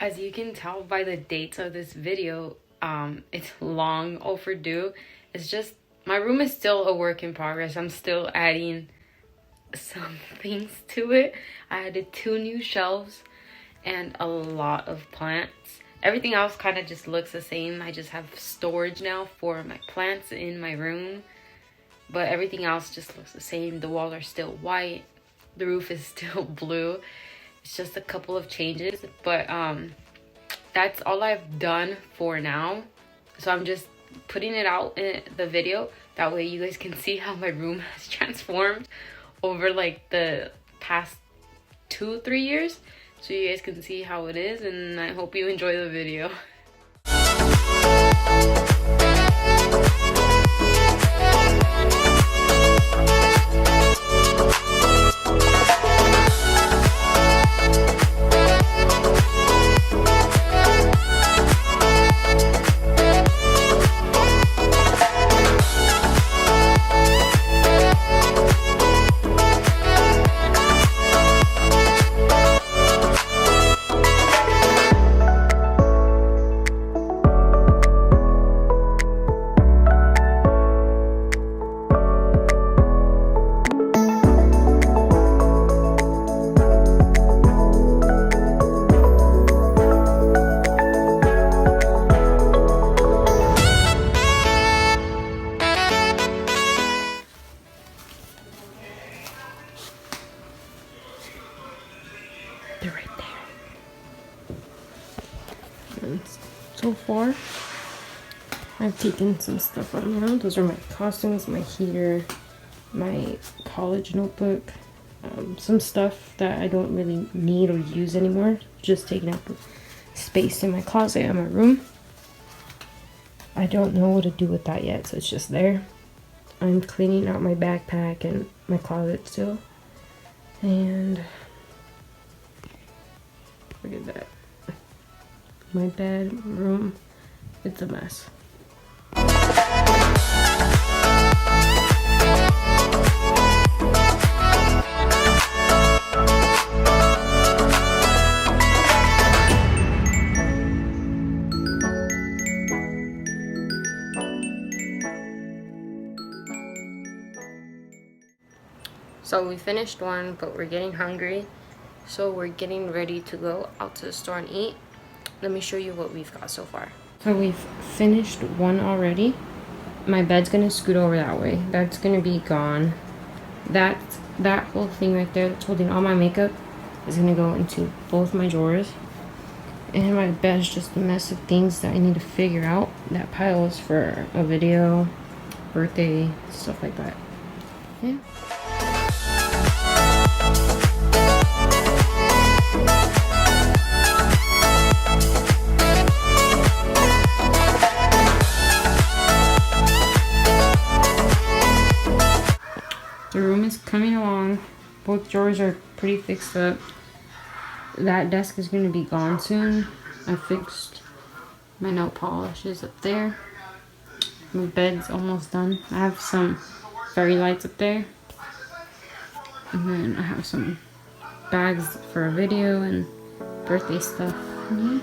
As you can tell by the dates of this video, it's long overdue. It's just, my room is still a work in progress. I'm still adding some things to it. I added 2 new shelves and a lot of plants. Everything else kind of just looks the same. I just have storage now for my plants in my room, but everything else just looks the same. The walls are still white, the roof is still blue. It's just a couple of changes, but that's all I've done for now. So I'm just putting it out in the video, that way you guys can see how my room has transformed over like the past 2-3 years, so you guys can see how it is, and I hope you enjoy the video. They're right there. And so far, I've taken some stuff around. Those are my costumes, my heater, my college notebook, some stuff that I don't really need or use anymore. Just taking up space in my closet and my room. I don't know what to do with that yet, so it's just there. I'm cleaning out my backpack and my closet still. And look at that. My bedroom, it's a mess. So we finished one, but we're getting hungry. So we're getting ready to go out to the store and eat. Let me show you what we've got so far. So we've finished one already. My bed's gonna scoot over that way. That's gonna be gone. That whole thing right there that's holding all my makeup is gonna go into both my drawers. And my bed's just a mess of things that I need to figure out. That pile is for a video, birthday, stuff like that. Yeah. The room is coming along. Both drawers are pretty fixed up. That desk is going to be gone soon. I fixed my nail polishes up there. My bed's almost done. I have some fairy lights up there. And then I have some bags for a video and birthday stuff. Yeah.